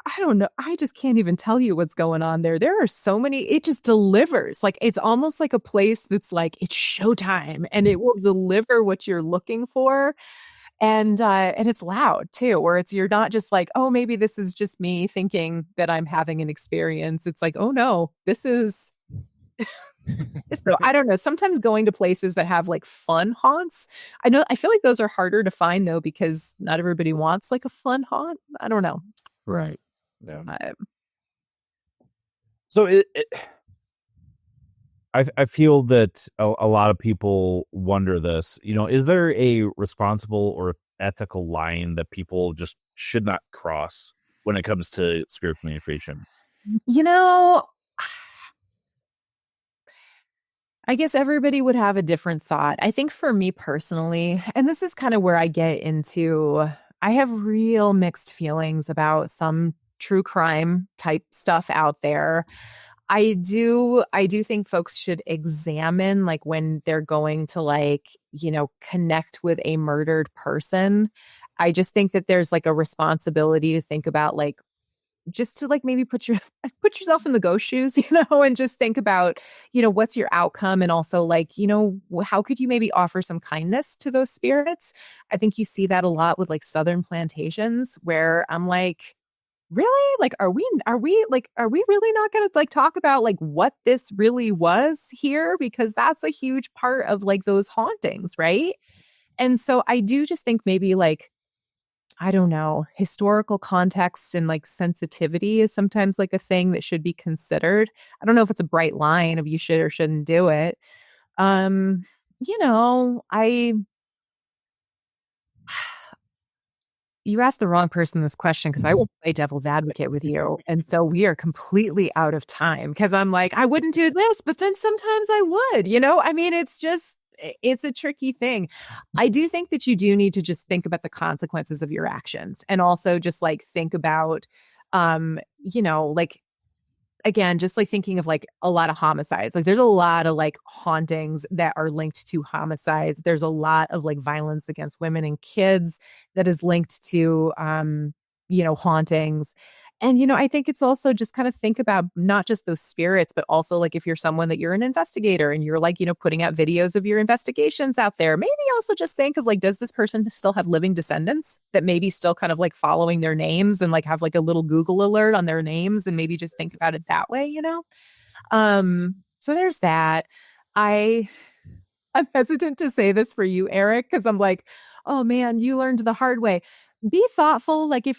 I don't know, I just can't even tell you what's going on there. There are so many, it just delivers. Like, it's almost like a place that's like, it's showtime and it will deliver what you're looking for. And it's loud too, where you're not just like, oh, maybe this is just me thinking that I'm having an experience. It's like, oh no, this is So I don't know. Sometimes going to places that have like fun haunts. I feel like those are harder to find though, because not everybody wants like a fun haunt. I don't know. Right. Yeah. Uh, So I feel that a lot of people wonder this, is there a responsible or ethical line that people just should not cross when it comes to spirit communication? you know, I guess everybody would have a different thought. I think for me personally, and this is kind of where I get into, I have real mixed feelings about some true crime type stuff out there. I do think folks should examine like when they're going to like, connect with a murdered person. I just think that there's like a responsibility to think about like just to like maybe put yourself in the ghost shoes, and just think about, what's your outcome, and also like, how could you maybe offer some kindness to those spirits? I think you see that a lot with like Southern plantations where I'm like, really? Like, are we really not going to like talk about like what this really was here? Because that's a huge part of like those hauntings, right? And so I do just think maybe like, I don't know, historical context and like sensitivity is sometimes like a thing that should be considered. I don't know if it's a bright line of you should or shouldn't do it. Um, I you asked the wrong person this question because I will play devil's advocate with you. And so we are completely out of time because I'm like, I wouldn't do this, but then sometimes I would, I mean, it's a tricky thing. I do think that you do need to just think about the consequences of your actions and also just like think about, like again, just like thinking of like a lot of homicides, like there's a lot of like hauntings that are linked to homicides. There's a lot of like violence against women and kids that is linked to, hauntings. And, I think it's also just kind of think about not just those spirits, but also like if you're someone that you're an investigator and you're like, putting out videos of your investigations out there, maybe also just think of like, does this person still have living descendants that maybe still kind of like following their names and like have like a little Google alert on their names and maybe just think about it that way. So there's that. I'm hesitant to say this for you, Eric, because I'm like, oh man, you learned the hard way. Be thoughtful. Like I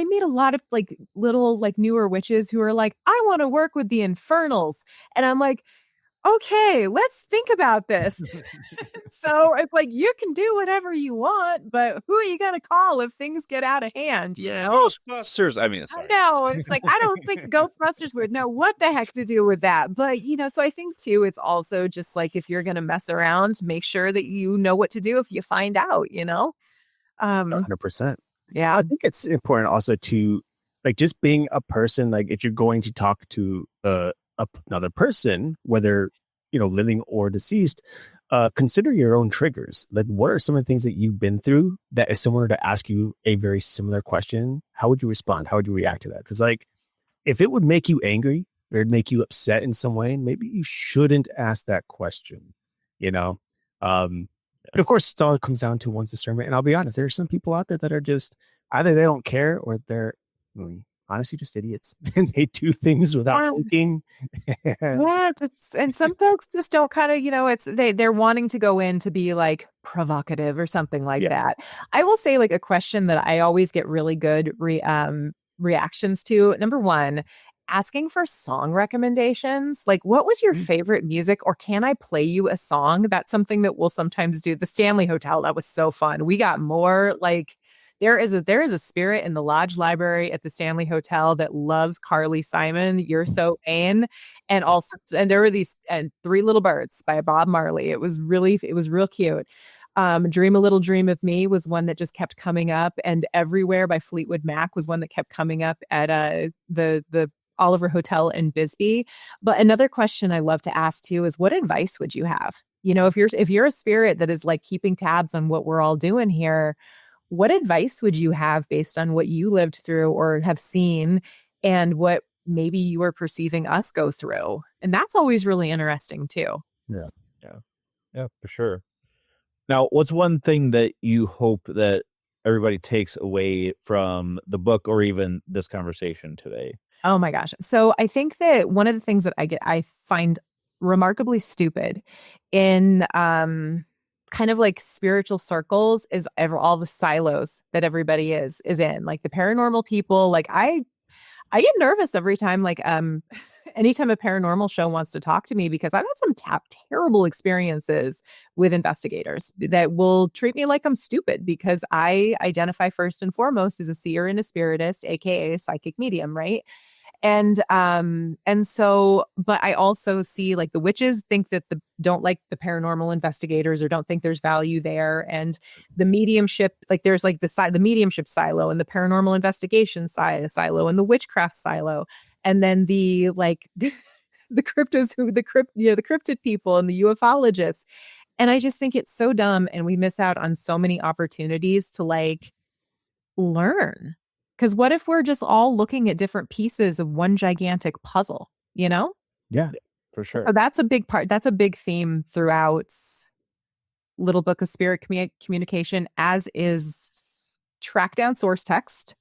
meet a lot of like little like newer witches who are like, I want to work with the infernals. And I'm like, okay, let's think about this. So it's like, you can do whatever you want, but who are you going to call if things get out of hand? Ghostbusters. I mean, I sorry. know. It's like, I don't think Ghostbusters would know what the heck to do with that. But, so I think too, it's also just like, if you're going to mess around, make sure that you know what to do if you find out. 100%. Yeah. I think it's important also to like just being a person, like if you're going to talk to another person, whether, living or deceased, consider your own triggers. Like what are some of the things that you've been through that if someone were to ask you a very similar question, how would you respond? How would you react to that? Because like if it would make you angry or it'd make you upset in some way, maybe you shouldn't ask that question, you know? But of course, it all comes down to one's discernment. And I'll be honest, there are some people out there that are just either they don't care or they're honestly just idiots and they do things without thinking. Yeah, and some folks just don't kind of, they're wanting to go in to be like provocative or something like that. I will say like a question that I always get really good reactions to. Number one, asking for song recommendations. Like, what was your favorite music, or can I play you a song? That's something that we'll sometimes do. The Stanley Hotel, that was so fun. We got more like there is a spirit in the lodge library at the Stanley Hotel that loves Carly Simon, You're So Vain, and there were these and Three Little Birds by Bob Marley. It was real cute. Dream a Little Dream of Me was one that just kept coming up, and Everywhere by Fleetwood Mac was one that kept coming up at the Oliver Hotel in Bisbee. But another question I love to ask too is, what advice would you have? If you're a spirit that is like keeping tabs on what we're all doing here, what advice would you have based on what you lived through or have seen and what maybe you are perceiving us go through? And that's always really interesting too. Yeah, for sure. Now, what's one thing that you hope that everybody takes away from the book or even this conversation today? Oh my gosh. So I think that one of the things that I find remarkably stupid in kind of like spiritual circles is all the silos that everybody is in. Like the paranormal people, like I get nervous every time, like anytime a paranormal show wants to talk to me, because I've had some terrible experiences with investigators that will treat me like I'm stupid because I identify first and foremost as a seer and a spiritist, aka a psychic medium, right? And so, but I also see like the witches think that don't like the paranormal investigators or don't think there's value there. And the mediumship, like there's like the mediumship silo and the paranormal investigation silo and the witchcraft silo. And then the like the cryptid people and the ufologists. And I just think it's so dumb. And we miss out on so many opportunities to like learn. Because what if we're just all looking at different pieces of one gigantic puzzle, you know? Yeah, for sure. So that's a big part. That's a big theme throughout Little Book of Spirit Communication, as is track down source text,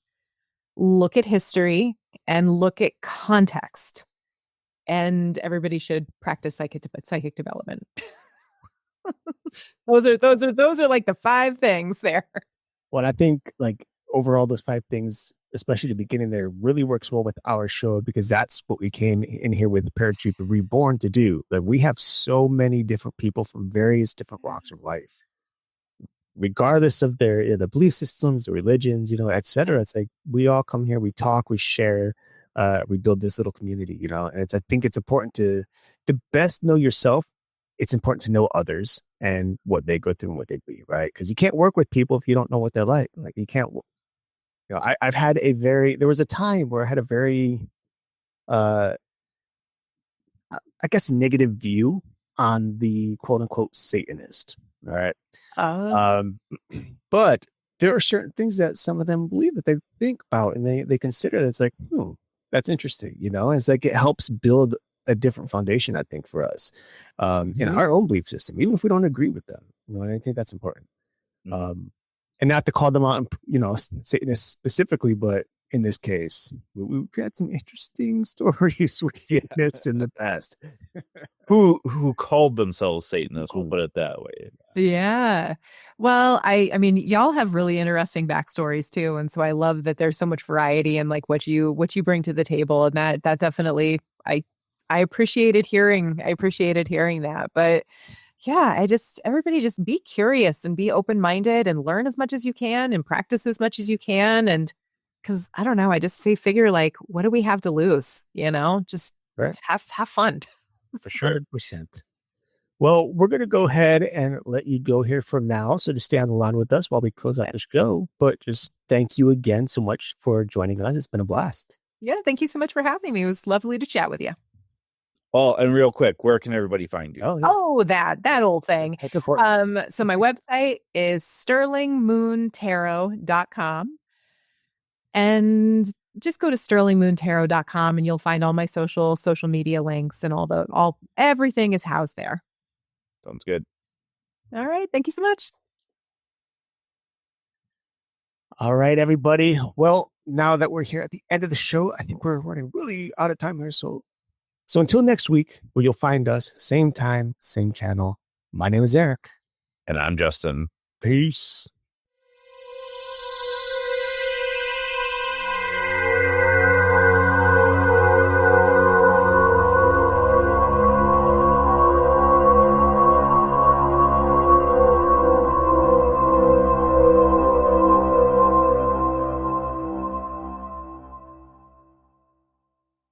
look at history, and look at context. And everybody should practice psychic development. Those are like the 5 things there. Well, I think like overall, those 5 things, especially the beginning there, really works well with our show because that's what we came in here with ParaTruth Reborn to do. Like we have so many different people from various different walks of life, regardless of the belief systems, the religions, et cetera. It's like we all come here, we talk, we share, we build this little community, and I think it's important to best know yourself. It's important to know others and what they go through and what they believe, right? Because you can't work with people if you don't know what they're like. Like you can't. I've had there was a time where I had a very, I guess, negative view on the quote unquote Satanist. All right. But there are certain things that some of them believe that they think about and they consider that it's like, that's interesting. And it's like, it helps build a different foundation, I think, for us, in our own belief system, even if we don't agree with them. And I think that's important. And not to call them out, Satanists specifically, but in this case, we've had some interesting stories with Satanists in the past. Who called themselves Satanists, we'll put it that way. Yeah. Well, I mean, y'all have really interesting backstories too. And so I love that there's so much variety in like what you bring to the table. And that definitely, I appreciated hearing that. But yeah, everybody just be curious and be open-minded and learn as much as you can and practice as much as you can. And because I don't know, I just figure like, what do we have to lose? Just have fun. For sure. 100%. Well, we're going to go ahead and let you go here for now. So to stay on the line with us while we close out the show, but just thank you again so much for joining us. It's been a blast. Yeah. Thank you so much for having me. It was lovely to chat with you. Oh, and real quick, where can everybody find you? Oh, that old thing. That's important. So my website is sterlingmoontarot.com. And just go to sterlingmoontarot.com and you'll find all my social media links and everything is housed there. Sounds good. All right. Thank you so much. All right, everybody. Well, now that we're here at the end of the show, I think we're running really out of time here. So until next week, where you'll find us, same time, same channel. My name is Eric. And I'm Justin. Peace.